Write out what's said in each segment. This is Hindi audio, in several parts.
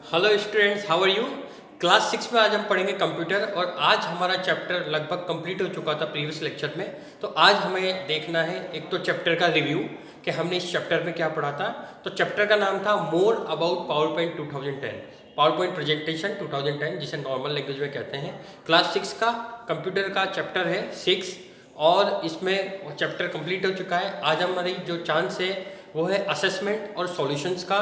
Hello students, how are you. Class 6 में आज हम पढ़ेंगे कंप्यूटर और आज हमारा चैप्टर लगभग कंप्लीट हो चुका था प्रीवियस लेक्चर में। तो आज हमें देखना है एक तो चैप्टर का रिव्यू कि हमने इस चैप्टर में क्या पढ़ा था। तो चैप्टर का नाम था more about power point 2010, power point presentation 2010, जिसे नॉर्मल लैंग्वेज में कहते हैं। क्लास 6 का कंप्यूटर का चैप्टर है 6 और इसमें चैप्टर कंप्लीट हो चुका है। आज हमारी जो चांस है वो है असेसमेंट और सॉल्यूशंस का।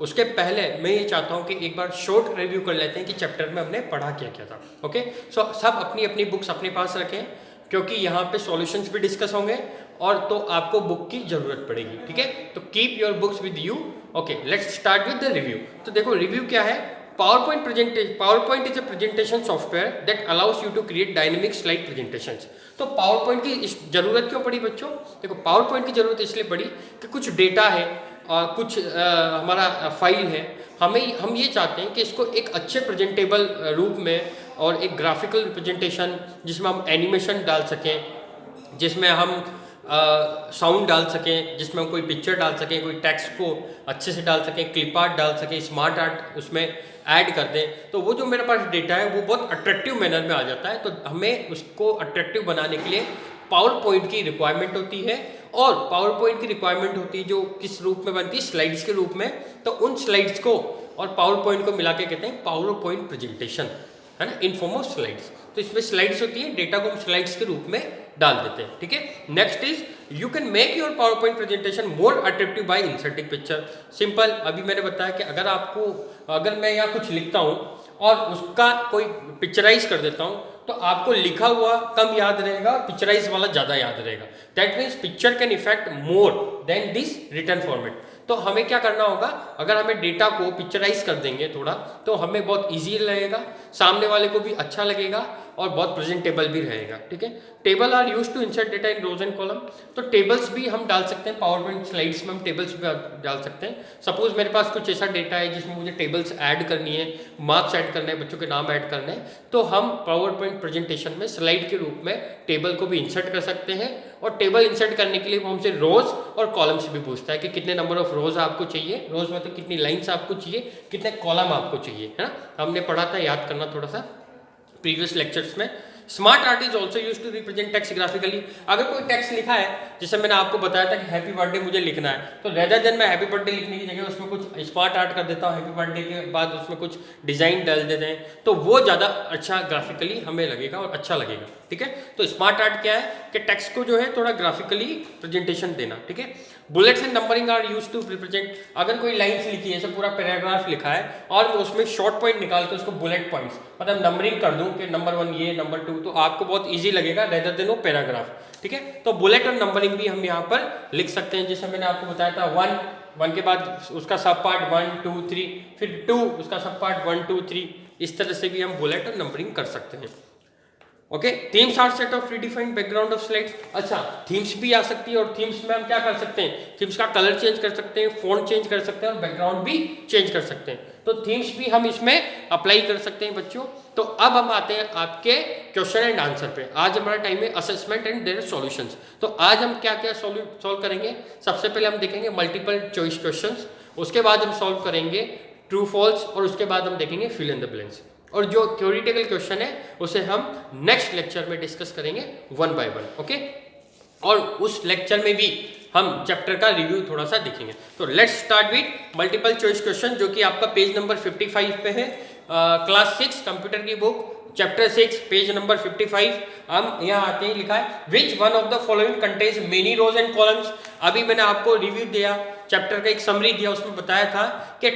उसके पहले मैं ये चाहता हूँ कि एक बार शॉर्ट रिव्यू कर लेते हैं कि चैप्टर में हमने पढ़ा क्या क्या था। ओके, सो सब अपनी अपनी बुक्स अपने पास रखें क्योंकि यहाँ पे सॉल्यूशंस भी डिस्कस होंगे और तो आपको बुक की ज़रूरत पड़ेगी। ठीक है, तो keep your books with you. Okay, let's start with the review. तो देखो रिव्यू क्या है। PowerPoint is a presentation software that allows you to create dynamic slide presentations. तो पावर पॉइंट की जरूरत क्यों पड़ी बच्चों? देखो पावर पॉइंट की जरूरत इसलिए पड़ी कि कुछ डेटा है और कुछ हमारा फाइल है, हम ये चाहते हैं कि इसको एक अच्छे प्रेजेंटेबल रूप में और एक ग्राफिकल रिप्रेजेंटेशन जिसमें हम एनिमेशन डाल सकें, जिसमें हम साउंड डाल सकें, जिसमें हम कोई पिक्चर डाल सकें, कोई टेक्स्ट को अच्छे से डाल सकें, क्लिप आर्ट डाल सकें, स्मार्ट आर्ट उसमें ऐड कर दें। तो वो जो मेरे पास डेटा है वो बहुत अट्रैक्टिव मैनर में आ जाता है। तो हमें उसको अट्रैक्टिव बनाने के लिए पावर पॉइंट की रिक्वायरमेंट होती है। और पावर पॉइंट की रिक्वायरमेंट होती है जो किस रूप में बनती है, स्लाइड्स के रूप में। तो उन स्लाइड्स को और पावर पॉइंट को मिला के कहते हैं पावर पॉइंट प्रेजेंटेशन, है ना, इन फॉर्म ऑफ स्लाइड्स। तो इसमें स्लाइड्स होती है, डेटा को हम स्लाइड्स के रूप में डाल देते हैं। ठीक है, next is you can make your power point presentation more attractive bye inserting picture. Simple, अभी मैंने बताया कि अगर मैं यहाँ कुछ लिखता हूँ और उसका कोई पिक्चराइज कर देता हूँ तो आपको लिखा हुआ कम याद रहेगा, पिक्चराइज वाला ज़्यादा याद रहेगा। That means picture can effect more than this return format. तो हमें क्या करना होगा, अगर हमें डेटा को पिक्चराइज कर देंगे थोड़ा तो हमें बहुत ईजी लगेगा, सामने वाले को भी अच्छा लगेगा और बहुत प्रेजेंटेबल भी रहेगा। ठीक है, table are use to insert data in rows and column. तो टेबल्स भी हम डाल सकते हैं, पावर पॉइंट स्लाइड्स में हम टेबल्स भी डाल सकते हैं। सपोज मेरे पास कुछ ऐसा डेटा है जिसमें मुझे टेबल्स ऐड करनी है, मार्क्स ऐड करने हैं, बच्चों के नाम ऐड करने हैं, तो हम पावर पॉइंट प्रेजेंटेशन में स्लाइड के रूप में टेबल को भी इंसर्ट कर सकते हैं। और टेबल इंसर्ट करने के लिए वो हमसे रोज और कॉलम्स भी पूछता है कि कितने नंबर ऑफ रोज आपको चाहिए, रोज मतलब कितनी लाइन्स आपको चाहिए, कितने कॉलम आपको चाहिए, है ना। हमने पढ़ा था, याद करना थोड़ा सा प्रीवियस लेक्चर्स में। SmartArt is also use to represent text graphically. अगर कोई टेक्स्ट लिखा है, जैसे मैंने आपको बताया था कि हैप्पी बर्थडे मुझे लिखना है, तो रेदर देन मैं हैप्पी बर्थडे लिखने की जगह उसमें कुछ स्मार्ट आर्ट कर देता हूँ, हैप्पी बर्थडे के बाद उसमें कुछ डिजाइन डाल देते हैं, तो वो ज़्यादा अच्छा ग्राफिकली हमें लगेगा और अच्छा लगेगा। ठीक है, तो स्मार्ट आर्ट क्या है कि टेक्स्ट को जो है थोड़ा ग्राफिकली प्रेजेंटेशन देना। ठीक है, bullets and numbering are use to represent. अगर कोई लाइन्स लिखी है, जैसे पूरा पैराग्राफ लिखा है और मैं उसमें शॉर्ट पॉइंट निकाल के उसको बुलेट पॉइंट्स मतलब नंबरिंग कर दूं कि नंबर 1 ये, नंबर 2, तो आपको बहुत इजी लगेगा रेदर देन वो पैराग्राफ। ठीक है, तो बुलेट और नंबरिंग भी हम यहाँ पर लिख सकते हैं। जैसे मैंने आपको बताया था 1 के बाद उसका सब पार्ट 1 2 3, फिर 2 उसका सब पार्ट 1 2 3, इस तरह से भी हम बुलेट और नंबरिंग कर सकते हैं। Okay, themes are set of predefined background of slides. अच्छा, थीम्स भी आ सकती है और थीम्स में हम क्या कर सकते हैं, थीम्स का कलर चेंज कर सकते हैं, फॉन्ट चेंज कर सकते हैं और बैकग्राउंड भी चेंज कर सकते हैं। तो थीम्स भी हम इसमें अप्लाई कर सकते हैं बच्चों। तो अब हम आते हैं आपके क्वेश्चन एंड आंसर पे। आज हमारा टाइम है असेसमेंट एंड देयर सॉल्यूशंस। तो आज हम क्या क्या सॉल्व करेंगे। सबसे पहले हम देखेंगे मल्टीपल चॉइस क्वेश्चंस, उसके बाद हम सॉल्व करेंगे ट्रू फॉल्स और उसके बाद हम देखेंगे फिल इन द ब्लैंक्स। और जो थ्योरेटिकल क्वेश्चन है उसे हम नेक्स्ट लेक्चर में डिस्कस करेंगे 1 बाय 1। ओके, और उस लेक्चर में भी हम चैप्टर का रिव्यू थोड़ा सा देखेंगे। तो let's start with multiple choice question, जो कि आपका पेज नंबर 55 पे है। क्लास 6 कंप्यूटर की बुक चैप्टर 6 पेज नंबर 55। हम यहाँ आते हैं, लिखा है which one of the following contains many rows and columns. अभी मैंने आपको रिव्यू दिया, चैप्टर का एक समरी दिया, उसमें बताया था कि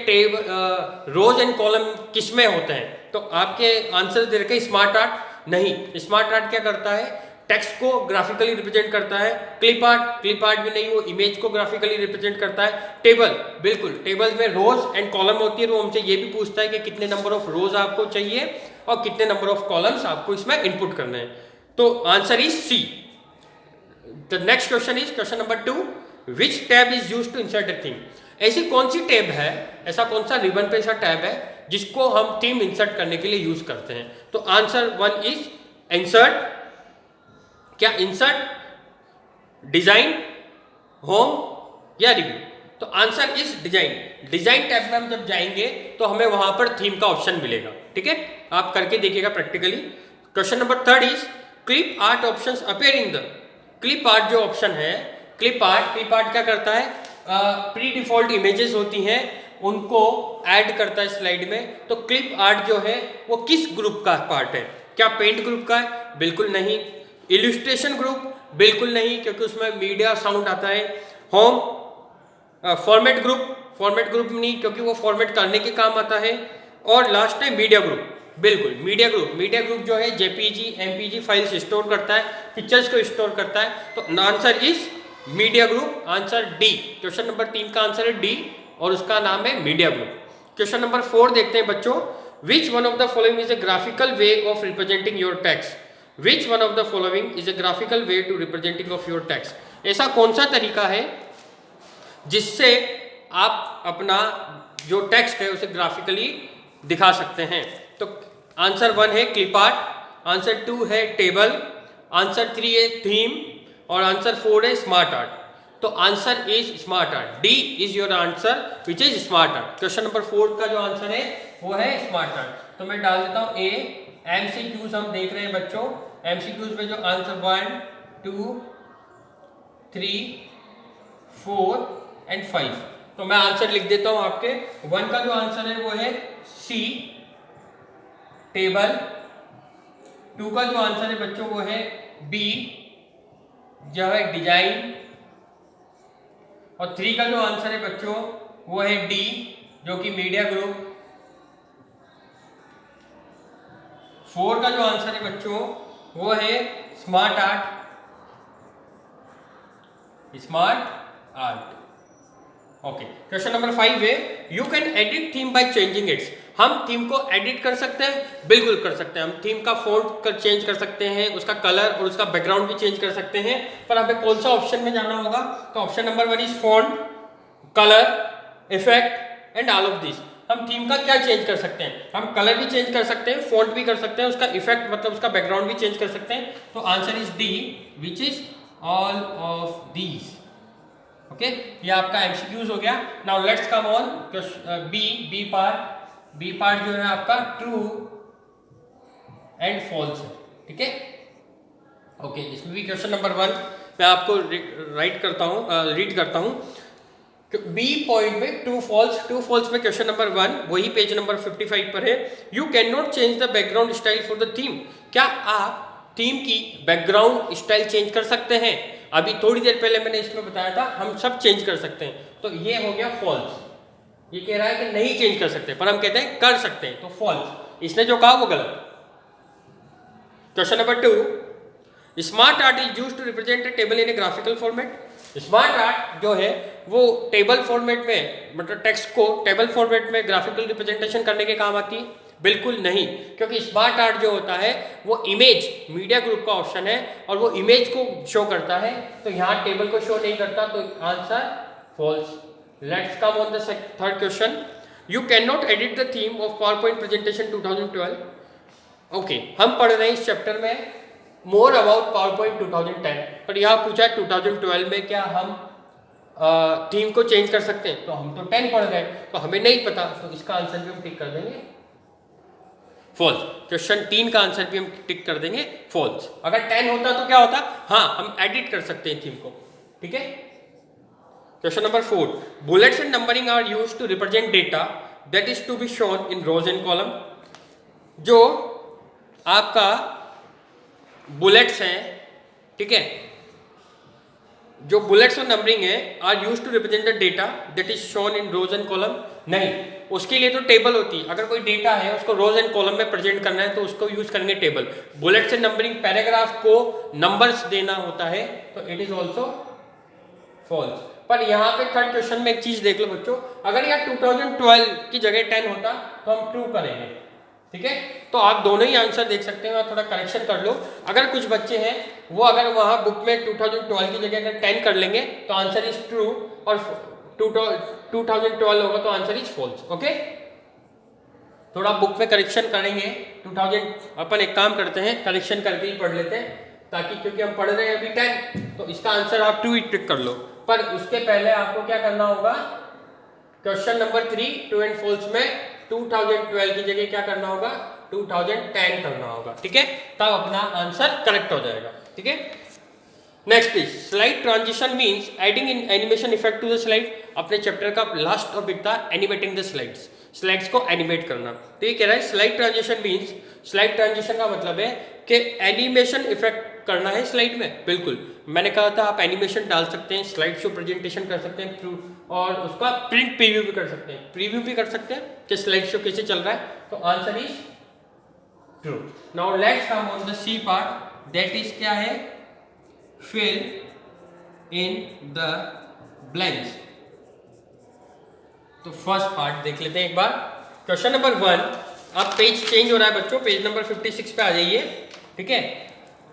रोज एंड कॉलम किस में होते हैं। तो आपके आंसर दे रखे स्मार्ट आर्ट नहीं। स्मार्ट आर्ट क्या करता है, टेक्स्ट को ग्राफिकली रिप्रेजेंट करता है। क्लिप आर्ट भी नहीं, वो इमेज को ग्राफिकली रिप्रेजेंट करता है। टेबल, बिल्कुल, टेबल में रोज एंड कॉलम होती है, वो हमसे ये भी पूछता है कि कितने नंबर ऑफ रोज आपको चाहिए और कितने नंबर ऑफ कॉलम्स आपको इसमें इनपुट करने हैं। तो answer is C. The next question is question number 2, which tab is use to insert a theme. ऐसी कौन सी टैब है, ऐसा कौन सा रिबन पे ऐसा टैब है जिसको हम थीम इंसर्ट करने के लिए यूज करते हैं। तो आंसर 1 इज इंसर्ट, क्या इंसर्ट, डिजाइन, होम या रिव्यू। तो answer is design. Design tab में हम जब जाएंगे तो हमें वहां पर थीम का ऑप्शन मिलेगा। ठीक है, आप करके देखिएगा practically. Question number 3 is clip art options appear in the. Clip art जो ऑप्शन है, क्लिप आर्ट क्या करता है, प्री डिफॉल्ट इमेजेस होती हैं उनको ऐड करता है स्लाइड में। तो क्लिप आर्ट जो है वो किस ग्रुप का पार्ट है? क्या पेंट ग्रुप का है? बिल्कुल नहीं। Illustration group? बिल्कुल नहीं, क्योंकि उसमें मीडिया साउंड आता है। होम फॉर्मेट ग्रुप नहीं, क्योंकि वो फॉर्मेट करने के काम आता है। और लास्ट है मीडिया ग्रुप। बिल्कुल मीडिया ग्रुप जो है जेपीजी एमपीजी फाइल्स स्टोर करता है, पिक्चर्स को स्टोर करता है। तो answer is media group, answer D. Question number 3 का आंसर है डी और उसका नाम है मीडिया ग्रुप। क्वेश्चन नंबर 4 देखते हैं बच्चों। Which one of the following is a graphical way of representing your text? Which one of the following is a graphical way to representing of your text? ऐसा कौन सा तरीका है जिससे आप अपना जो टेक्स्ट है उसे ग्राफिकली दिखा सकते हैं? तो आंसर 1 है क्लिप आर्ट, आंसर 2 है टेबल, आंसर 3 है थीम और आंसर 4 है स्मार्ट आर्ट। तो answer is smart art. D is your answer which is smart art. Question number 4 का जो आंसर है वो है स्मार्ट आर्ट। तो मैं डाल देता हूं ए। एमसीक्यूज हम देख रहे हैं बच्चों। एमसीक्यूज में जो आंसर 1 2 3 4 एंड 5, तो मैं आंसर लिख देता हूं आपके। 1 का जो आंसर है वो है सी टेबल, 2 का जो आंसर है बच्चों वो है बी जो है डिजाइन, और 3 का जो आंसर है बच्चों वो है डी जो कि मीडिया ग्रुप। 4 का जो आंसर है बच्चों वो है smart art, okay. Question number 5 है you can edit theme by changing it's. हम थीम को एडिट कर सकते हैं, बिल्कुल कर सकते हैं। हम थीम का फॉन्ट कर चेंज कर सकते हैं, उसका कलर और उसका बैकग्राउंड भी चेंज कर सकते हैं। पर हमें कौन सा ऑप्शन में जाना होगा? तो option number 1 is font, colour, effect and all of this. हम थीम का क्या चेंज कर सकते हैं? हम कलर भी चेंज कर सकते हैं, फॉन्ट भी कर सकते हैं, उसका इफेक्ट मतलब उसका बैकग्राउंड भी चेंज कर सकते हैं। तो answer is D which is all of these. Okay, ये आपका एमसीक्यूज हो गया। Now let's come on B part जो है आपका ट्रू एंड फॉल्स है। ठीक है, ओके। इसमें भी क्वेश्चन नंबर 1 मैं आपको रीड करता हूं। बी पॉइंट में ट्रू फॉल्स में क्वेश्चन नंबर 1 वही पेज नंबर 55 पर है। You can not change the background style for the theme. क्या आप थीम की बैकग्राउंड स्टाइल चेंज कर सकते हैं? अभी थोड़ी देर पहले मैंने इसमें बताया था हम सब चेंज कर सकते हैं। तो ये हो गया फॉल्स। ये कह रहा है कि नहीं चेंज कर सकते, पर हम कहते हैं कर सकते हैं, तो फॉल्स। इसने जो कहा वो गलत। Question number 2 SmartArt is used to represent a table in a graphical format. SmartArt जो है वो टेबल फॉर्मेट में, मतलब टेक्स्ट को टेबल फॉर्मेट में ग्राफिकल रिप्रेजेंटेशन करने के काम आती है? बिल्कुल नहीं, क्योंकि स्मार्ट आर्ट जो होता है वो इमेज मीडिया ग्रुप का ऑप्शन है और वो इमेज को शो करता है। तो यहाँ टेबल को शो नहीं करता, तो answer false. Let's come on the third question. You can not edit the theme of PowerPoint presentation 2012। ओके, हम पढ़ रहे हैं इस चैप्टर में मोर अबाउट पावरपॉइंट 2010, पर यहाँ पूछा है 2012 में क्या हम थीम को चेंज कर सकते हैं? तो हम तो 10 पढ़ गए, तो हमें नहीं पता, तो इसका आंसर भी हम टिक कर देंगे फॉल्स। क्वेश्चन 3 का आंसर भी हम टिक कर देंगे फॉल्स। अगर 10 होता तो क्या होता? हाँ, हम एडिट कर सकते हैं थीम को। ठीक है। Question number 4 bullets and numbering are used to represent data that is to be shown in rows and column. जो आपका बुलेट्स हैं, ठीक है, जो बुलेट्स और नंबरिंग है are used to represent the data that is shown in rows and column. नहीं, उसके लिए तो टेबल होती है। अगर कोई डेटा है उसको रोज एंड कॉलम में प्रेजेंट करना है तो उसको यूज करेंगे table. Bullets and numbering paragraph को नंबर्स देना होता है, तो इट इज ऑल्सो फॉल्स। पर यहाँ पे थर्ड क्वेश्चन में एक चीज देख लो बच्चों, अगर यहाँ 2012 की जगह 10 होता तो हम ट्रू करेंगे। ठीक है, तो आप दोनों ही आंसर देख सकते हैं और थोड़ा करेक्शन कर लो। अगर कुछ बच्चे हैं वो अगर वहाँ बुक में 2012 की जगह अगर 10 कर लेंगे तो आंसर इज ट्रू, और 2012 होगा तो आंसर इज फॉल्स। ओके, थोड़ा बुक में करेक्शन करेंगे। 2000 अपन एक काम करते हैं, करेक्शन करके ही पढ़ लेते हैं, ताकि क्योंकि हम पढ़ रहे हैं अभी 10, तो इसका आंसर आप 2 ही टिक कर लो। पर उसके पहले आपको क्या करना होगा, question number 3 true and false में 2012 की जगह क्या करना होगा, 2010 करना होगा, ठीक है, तब अपना आंसर करेक्ट हो जाएगा, ठीक है। Next is slide transition means adding in animation effect to the slide. अपने चैप्टर का लास्ट टॉपिक था एनिमेटिंग द स्लाइड्स, स्लाइड्स को एनिमेट करना। तो ये कह रहा है slide transition means, slide transition का मतलब है कि एनिमेशन इफेक्ट करना है स्लाइड में। बिल्कुल, मैंने कहा था आप एनिमेशन डाल सकते हैं, स्लाइड शो प्रेजेंटेशन कर सकते हैं और उसका प्रिंट प्रीव्यू भी कर सकते हैं, प्रीव्यू भी कर सकते हैं कि स्लाइड शो कैसे चल रहा है। तो answer is true. Now let's come on the C part, that is क्या है, फिल इन द ब्लैंक्स। तो फर्स्ट पार्ट देख लेते हैं एक बार। क्वेश्चन नंबर 1, अब पेज चेंज हो रहा है बच्चों, पेज नंबर 56 पे आ जाइए, ठीक है।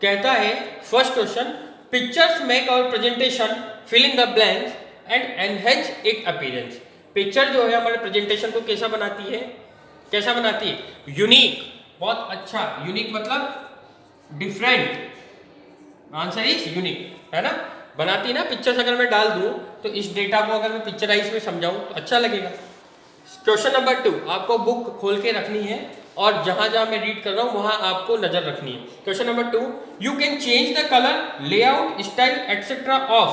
कहता है first question, pictures make our presentation fill in the blanks and enhance it appearance. Picture जो है हमारे प्रेजेंटेशन को कैसा बनाती है, कैसा बनाती है, यूनिक, बहुत अच्छा, यूनिक मतलब डिफरेंट, आंसर इज यूनिक, है ना, बनाती है ना। पिक्चर्स अगर मैं डाल दूं तो इस डेटा को अगर मैं पिक्चराइज में समझाऊं तो अच्छा लगेगा। क्वेश्चन नंबर 2, आपको बुक खोल के रखनी है और जहां जहां मैं रीड कर रहा हूं वहां आपको नजर रखनी है। Question number 2, you can change the colour, layout, style etcetera of.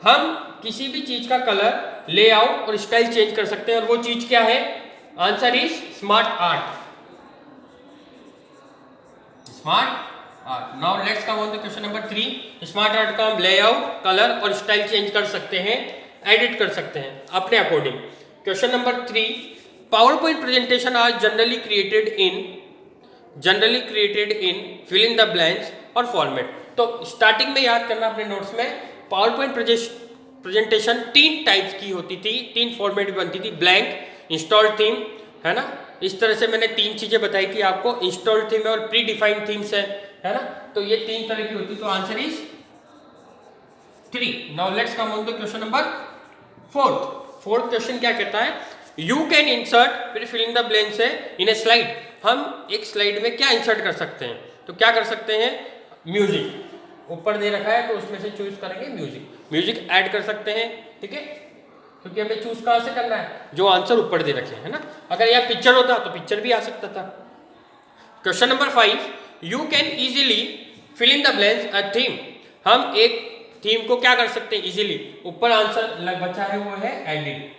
हम किसी भी चीज का कलर, लेआउट और स्टाइल चेंज कर सकते हैं और वो चीज क्या है, answer is smart art, smart art. Now let's come on the question number 3, smart art का हम लेआउट, कलर और स्टाइल चेंज कर सकते हैं, एडिट कर सकते हैं अपने according. Question number 3, power point presentation are generally created in fill in the blanks और फॉर्मेट। तो स्टार्टिंग में याद करना अपने नोट्स में, पावर पॉइंट प्रेजेंटेशन 3 टाइप्स की होती थी, 3 फॉर्मेट बनती थी, ब्लैंक, इंस्टॉल्ड थीम, है ना। इस तरह से मैंने 3 चीजें बताई थी आपको, इंस्टॉल्ड थीम और प्री डिफाइंड थीम्स है ना। तो ये 3 तरह की होती, तो answer is 3। Now let's come on the question number 4th question क्या कहता है, यू कैन इंसर्ट, फिर फिल इन द ब्लैंक्स है, इन ए स्लाइड। हम एक स्लाइड में क्या इंसर्ट कर सकते हैं, तो क्या कर सकते हैं, म्यूजिक ऊपर दे रखा है तो उसमें से चूज करेंगे म्यूजिक ऐड कर सकते हैं, ठीक है, क्योंकि हमें चूज कहां से करना है, जो आंसर ऊपर दे रखे हैं ना। अगर यह पिक्चर होता तो पिक्चर भी आ सकता था। Question number 5, you can easily fill in the blanks a theme. हम एक थीम को क्या कर सकते हैं इजीली, ऊपर आंसर लग बचा है वो है एडिट,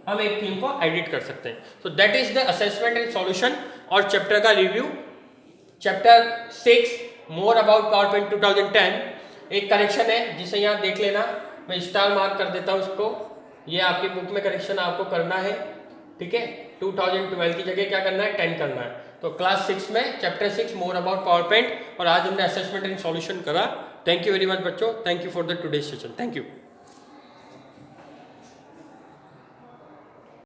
हम एक थीम को एडिट कर सकते हैं। तो that is the assessment and solution और चैप्टर का review. Chapter 6 more about power point 2010, एक करेक्शन है जिसे यहाँ देख लेना, मैं स्टार मार्क कर देता हूँ उसको, ये आपकी बुक में करेक्शन आपको करना है, ठीक है। 2012 की जगह क्या करना है, 10 करना है। तो क्लास 6 में chapter 6 more about power point, और आज हमने असेसमेंट एंड सॉल्यूशन करा। थैंक यू वेरी मच बच्चों, thank you for the today session, thank you.